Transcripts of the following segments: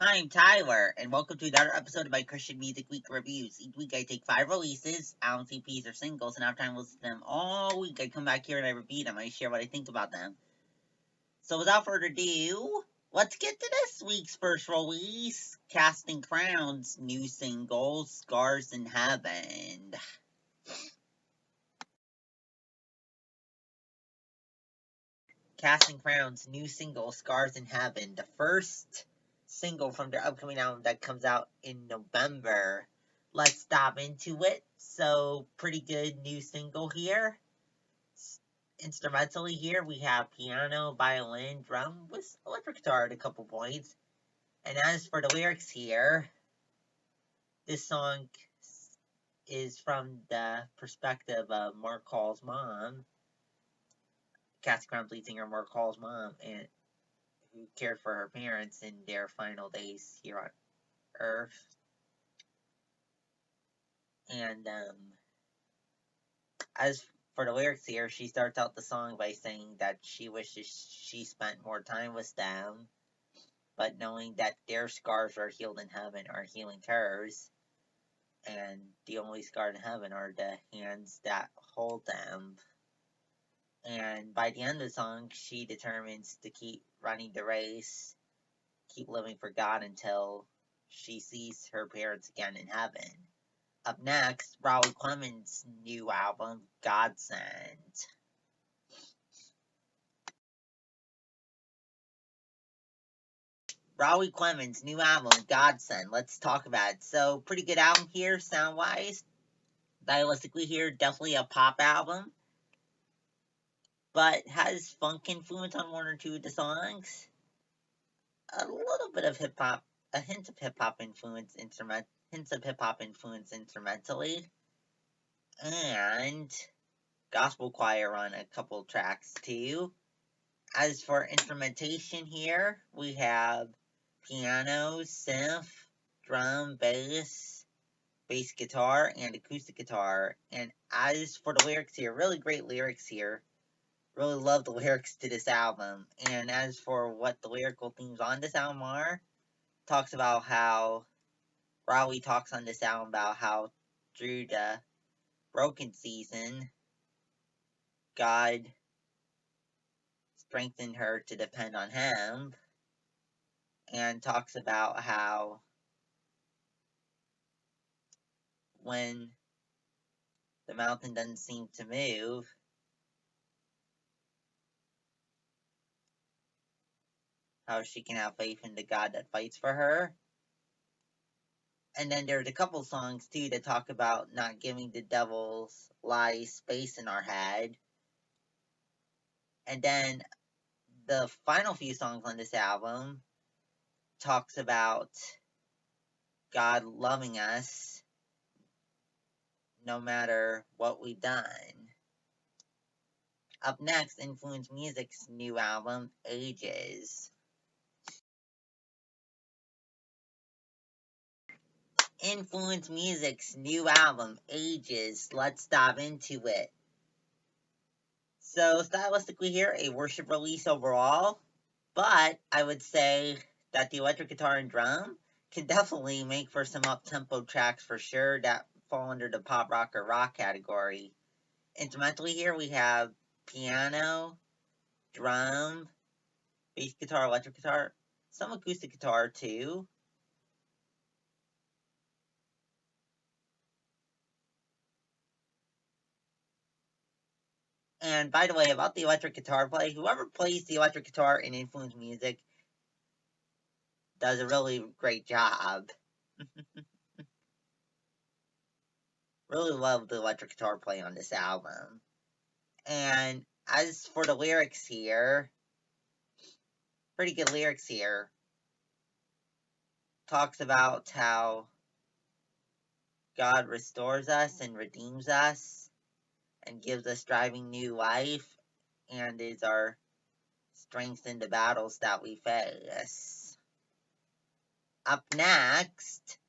Hi, I'm Tyler, and welcome to another episode of my Christian Music Week Reviews. Each week I take 5 releases, albums, EPs, or singles, and after I listen to them all week, I come back here and I review them. I share what I think about them. So without further ado, let's get to this week's first release, Casting Crowns' new single, Scars in Heaven. Casting Crowns' new single, Scars in Heaven, the first single from their upcoming album that comes out in November. Let's dive into it. So, pretty good new single here. Instrumentally here, we have piano, violin, drum, with electric guitar at a couple points. And as for the lyrics here, this song is from the perspective of Mark Hall's mom, Casting Crowns lead singer Mark Hall's mom, and who cared for her parents in their final days here on Earth. And as for the lyrics here, she starts out the song by saying that she wishes she spent more time with them, but knowing that their scars are healed in heaven are healing hers, and the only scars in heaven are the hands that hold them. And by the end of the song, she determines to keep running the race, keep living for God until she sees her parents again in heaven. Up next, Raul Clemmons' new album, Godsend. Raul Clemmons' new album, Godsend. Let's talk about it. So, pretty good album here, sound-wise. Stylistically here, definitely a pop album. But has funk influence on one or two of the songs. A little bit of hip-hop, a hint of hip-hop influence hints of hip-hop influence instrumentally. And gospel choir on a couple tracks too. As for instrumentation here, we have piano, synth, drum, bass guitar, and acoustic guitar. And as for the lyrics here, really great lyrics here. Really love the lyrics to this album. And as for what the lyrical themes on this album are, talks about how Rowley talks on this album about how through the broken season, God strengthened her to depend on Him, and talks about how when the mountain doesn't seem to move, how she can have faith in the God that fights for her. And then there's a couple songs too that talk about not giving the devil's lies space in our head. And then the final few songs on this album talks about God loving us no matter what we've done. Up next, Influence Music's new album, Ages. Influence Music's new album, Ages. Let's dive into it. So, stylistically here, a worship release overall, but I would say that the electric guitar and drum can definitely make for some up-tempo tracks for sure that fall under the pop rock or rock category. Instrumentally here, we have piano, drum, bass guitar, electric guitar, some acoustic guitar too. And by the way, about the electric guitar play, whoever plays the electric guitar in Influence Music does a really great job. Really love the electric guitar play on this album. And as for the lyrics here, pretty good lyrics here. Talks about how God restores us and redeems us and gives us driving new life and is our strength in the battles that we face. Up next,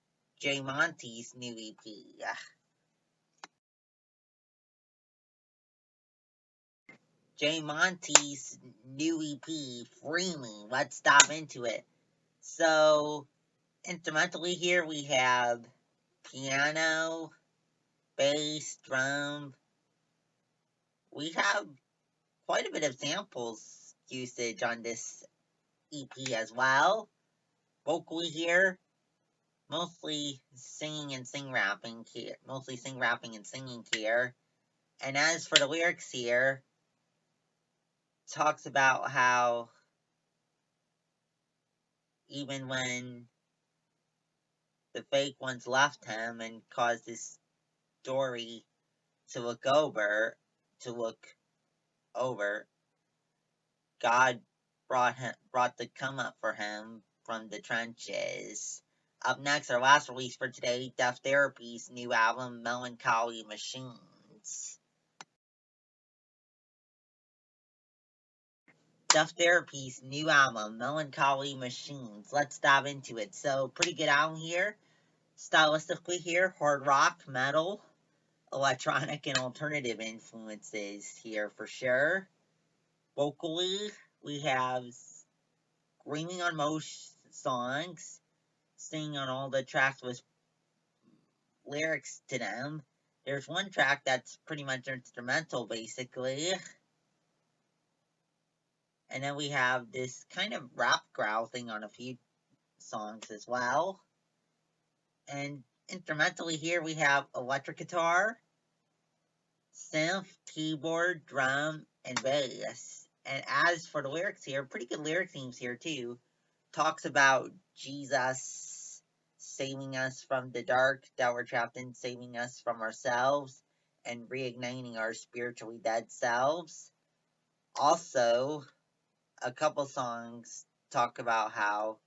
J. Monty's new EP. J. Monty's new EP, Free Me. Let's dive into it. So, Instrumentally here we have piano, bass, drum. We have quite a bit of samples usage on this EP as well. Vocally here, mostly singing and sing rapping here. Mostly sing rapping and singing here. And as for the lyrics here, talks about how even when the fake ones left him and caused his story to look over, God brought the come up for him from the trenches. Up next, our last release for today, Deaf Therapy's new album, Melancholy Machines. Deaf Therapy's new album, Melancholy Machines. Let's dive into it. So, pretty good album here. Stylistically here, hard rock, metal, electronic, and alternative influences here for sure. Vocally, we have screaming on most songs, singing on all the tracks with lyrics to them. There's one track that's pretty much instrumental, basically. And then we have this kind of rap growl thing on a few songs as well. And instrumentally here we have electric guitar, synth, keyboard, drum, and bass. And as for the lyrics here, pretty good lyric themes here too. Talks about Jesus saving us from the dark that we're trapped in, saving us from ourselves, and reigniting our spiritually dead selves. Also, a couple songs talk about how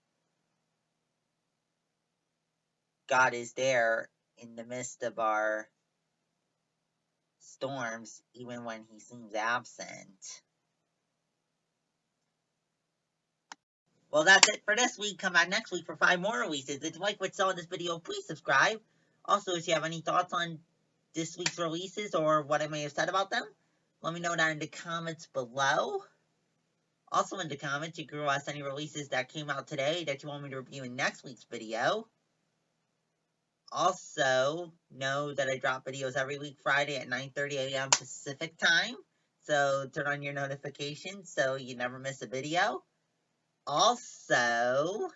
God is there in the midst of our storms, even when he seems absent. Well, that's it for this week. Come back next week for 5 more releases. If you like what you saw in this video, please subscribe. Also, if you have any thoughts on this week's releases or what I may have said about them, let me know down in the comments below. Also in the comments, you can request any releases that came out today that you want me to review in next week's video. Also, know that I drop videos every week Friday at 9:30 a.m. Pacific time. So turn on your notifications so you never miss a video. Also,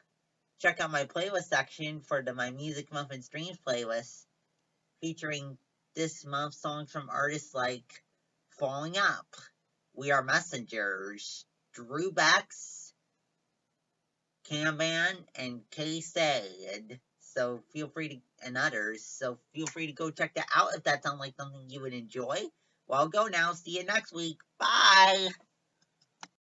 check out my playlist section for the My Music Month and Streams playlist, featuring this month songs from artists like Falling Up, We Are Messengers, Drew Bex, Camban, and K-Sad. So feel free to, and others. So feel free to go check that out if that sounds like something you would enjoy. Well, I'll go now. See you next week. Bye.